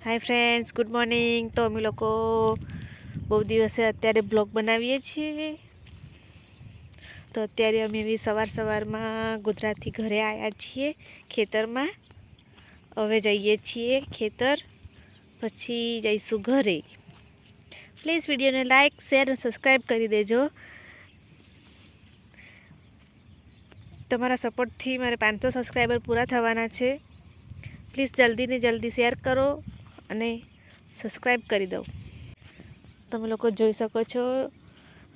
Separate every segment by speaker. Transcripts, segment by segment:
Speaker 1: Hi friends, good morning. तो अमी लोग बहुत दिवसे अत्यारे ब्लॉग बनावीए छीए। तो अत्यारे अमी भी सवार सवार में गोधराथी घरे आया छीए खेतर में। हवे जईए छीए खेतर, पछी जईशु घरे। प्लीज वीडियो ने लाइक शेर और सब्सक्राइब करी देजो। तमारा सपोर्ट थी मारे 500 सब्सक्राइबर पूरा थवाना छे। प्लीज जल्दी ने जल्दी शेर करो અને સબસ્ક્રાઈબ કરી દો। તમે લોકો જોઈ શકો છો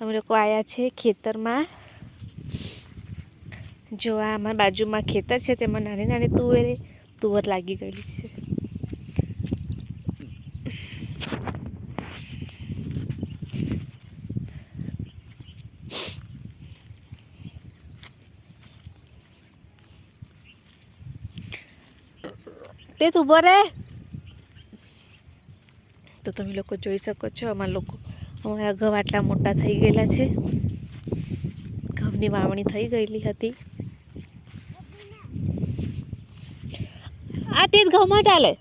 Speaker 1: અમે લોકો આવ્યા છે ખેતરમાં। જો આ અમારા બાજુમાં ખેતર છે, તેમાં નાની નાની તુવર લાગી ગયેલી છે। તે ઊભો રે। तो તમે લોકો જોઈ શકો છો અમારા ઘઉં આટલા મોટા થઈ ગયેલા છે। ઘઉંની વાવણી થઈ ગયેલી હતી। આ તે ઘઉંમાં ચાલે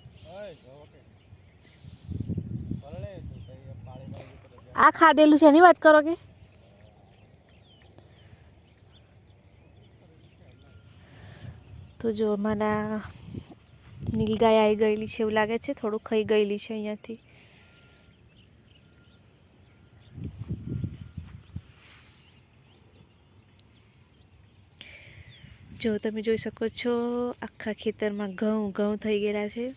Speaker 1: આ ખાધેલું છે એની વાત કરો કે તો જો અમારા નીલગાય આવી ગયેલી છે એવું લાગે છે। થોડું ખાઈ ગયેલી છે અહીંયાથી। जो तमे जोई सको छो आखा खेतर में घऊं थई गयेला छे।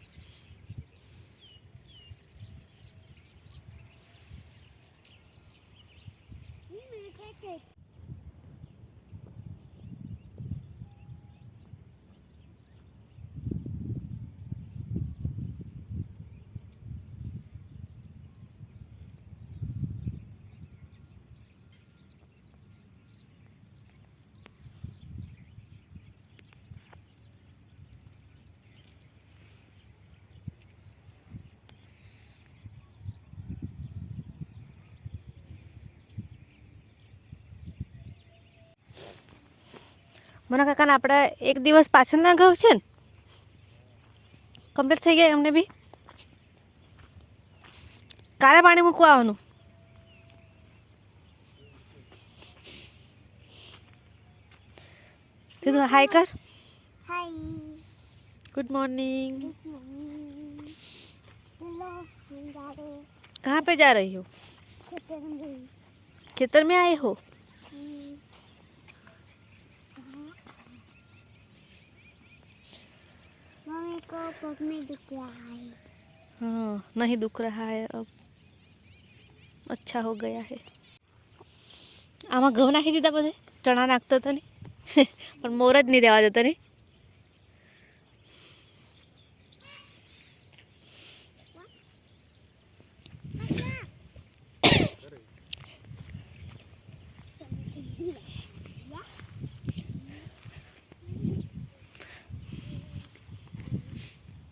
Speaker 1: मना काका आपड़ा एक दिवस पाछळना घऊं छे ने कम्प्लीट थई गया। अमने भी काले पानी मूकवा आववानुं। तो हाय कर।
Speaker 2: हाय,
Speaker 1: गुड मॉर्निंग। कहाँ पे जा रही हो? खेतर में आए हो?
Speaker 2: मम्मी को पग में दुख रहा है।
Speaker 1: हाँ, नहीं दुख रहा है अब, अच्छा हो गया है। आमा घऊं नाखी दीधा बधे चना नाखतो तो नहीं पण मोर ज नहीं रहवा देतो नहीं।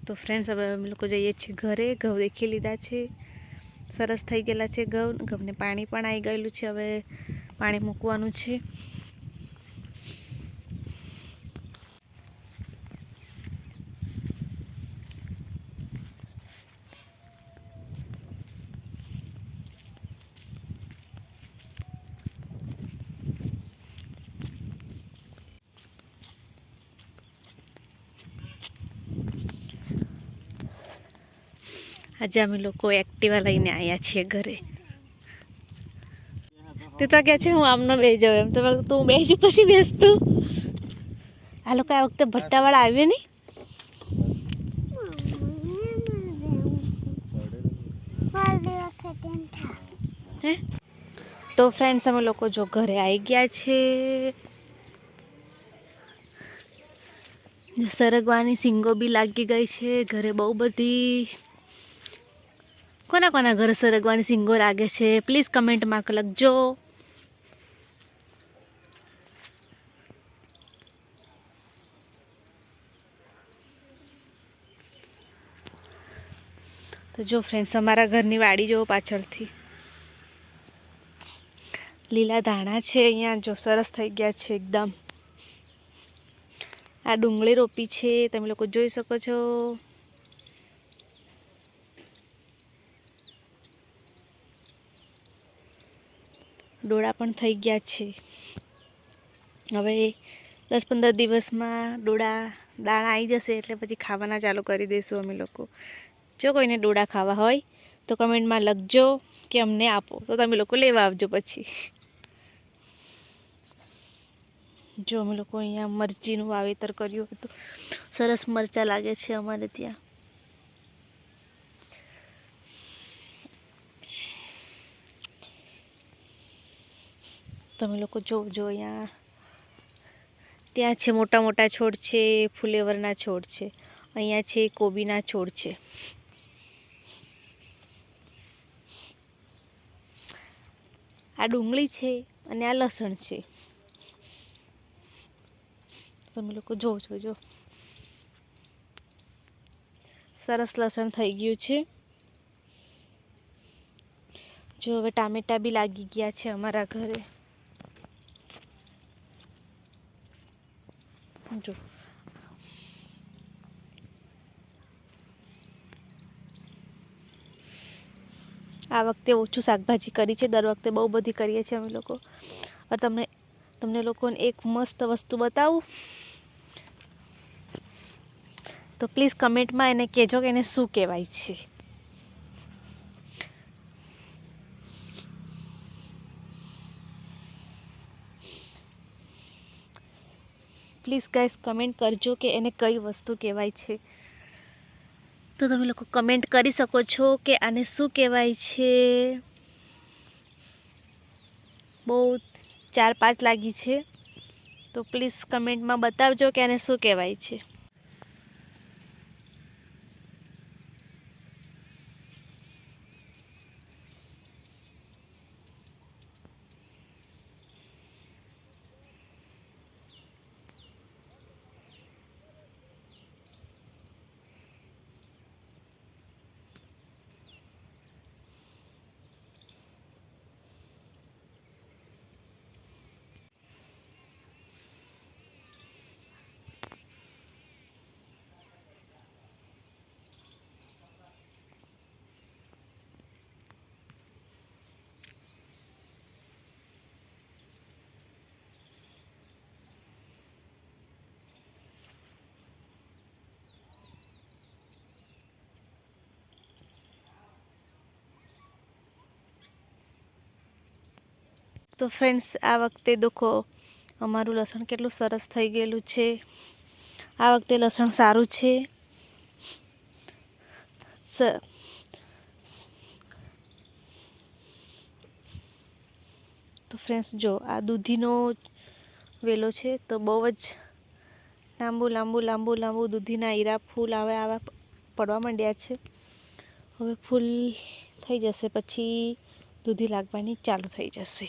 Speaker 1: तो फ्रेंड्स हवे अमे लोको जईए छीए घरे। घऊं देखी लीधा छे, सरस थई गेला छे घऊं। घऊंने पाणी पण आई गयेलुं छे, हवे पाणी मूकवानुं छे। आज अमे लोग एक्टिवा लईने आया छे घरे। ते तो क्या छे हूँ आमनो बेही जाऊं एम तो तू बेही पछी बेसतू। आ लोग आ वखते भट्टावाळा आव्यो नहीं। हैं तो फ्रेंड्स अमे लोग जो घरे आई गया छे। सरगवानी सींगो भी लागी गई छे घरे बहु बधी। कोना कोना घरे सरगवानी सींगो लागे छे प्लीज कमेंट में लखजो। तो जो फ्रेंड्स अमारा घरनी वाड़ी जो पाछळथी लीला धाणा छे। अहींया जो सरस थई गया छे एकदम। आ डુંગળી रोपी छे, तमे लोको जोई सको छो। ડોળા પણ થઈ ગયા છે. હવે 10-15 દિવસમાં દાણા આવી જશે એટલે પછી ખાવાના ચાલુ કરી દઈશું અમે લોકો. જો કોઈને ડોળા ખાવા હોય તો કમેન્ટમાં લખજો કે અમને આપો, તો તમે લોકો લેવા આવજો પછી. જો અમે લોકો અહીંયા મરચીનું વાવેતર કર્યું હતું. સરસ મરચાં લાગે છે અમારે ત્યાં. તમે લોકો જોજો અહીંયા. ત્યાં છે મોટા મોટા છોડ છે, ફુલેવરના છોડ છે. અહીંયા છે કોબીના છોડ છે. આ ડુંગળી છે અને આ લસણ છે. તમે લોકો જોજો. સરસ લસણ થઈ ગયું છે. જો હવે ટામેટા બી લાગી ગયા છે અમારા ઘરે. જો આ વખતે ઓછું શાકભાજી કરી છે, દર વખતે બહુ બધી કરીએ છીએ અમે લોકો. તમને લોકોને એક મસ્ત વસ્તુ બતાવું તો પ્લીઝ કમેન્ટમાં એને કહેજો કે એને શું કહેવાય છે. પ્લીઝ ગાઈસ કમેન્ટ કરજો કે એને કઈ વસ્તુ કહેવાય છે. તો તમે લોકો કમેન્ટ કરી શકો છો કે આને શું કહેવાય છે. બહુ 4-5 લાગી છે, તો પ્લીઝ કમેન્ટમાં બતાવજો કે આને શું કહેવાય છે. તો ફ્રેન્ડ્સ આ વખતે દેખો અમારું લસણ કેટલું સરસ થઈ ગયેલું છે. આ વખતે લસણ સારું છે. તો ફ્રેન્ડ્સ જો આ દૂધીનો વેલો છે, તો બહુ જ લાંબુ દૂધીના હીરા ફૂલ આવા પડવા માંડ્યા છે. હવે ફૂલ થઈ જશે પછી દૂધી લાગવાની ચાલુ થઈ જશે.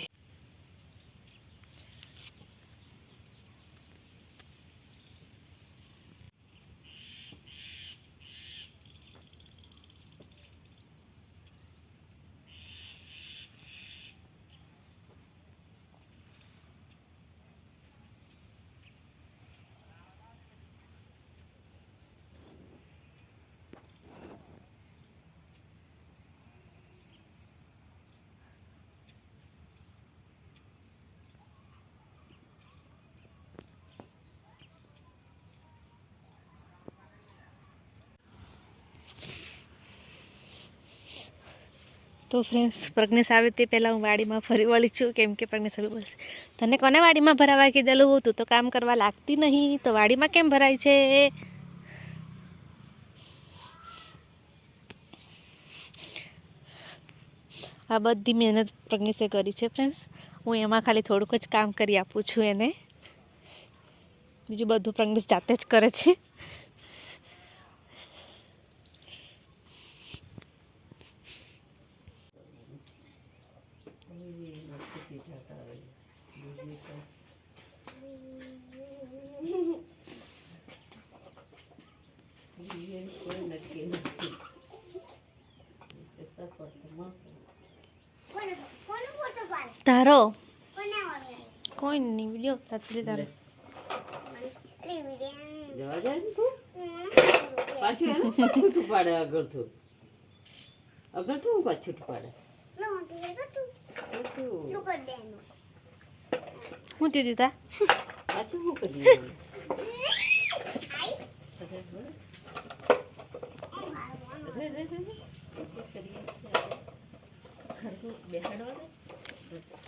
Speaker 1: તો ફ્રેન્ડ્સ પ્રજ્ઞેશ આવે તે પહેલાં હું વાડીમાં ફરી વળી છું, કેમ કે પ્રજ્ઞેશ હવે બોલશે તને કોને વાડીમાં ભરાવા કીધેલું, તું તો કામ કરવા લાગતી નહીં, તો વાડીમાં કેમ ભરાય છે. આ બધી મહેનત પ્રજ્ઞેશે કરી છે ફ્રેન્ડ્સ. હું એમાં ખાલી થોડુંક જ કામ કરી આપું છું એને. બીજું બધું પ્રજ્ઞેશ જાતે જ કરે છે. તારો કોઈ નહીં વિડીયો તારે તારે
Speaker 3: જવા જાય ને તું પાછી એનું છૂટું પાડે આગળ તું પાછું પાડે તું
Speaker 2: દેનું
Speaker 1: શું થયું દીધા
Speaker 3: પાછું શું કરીએ બેસાડવા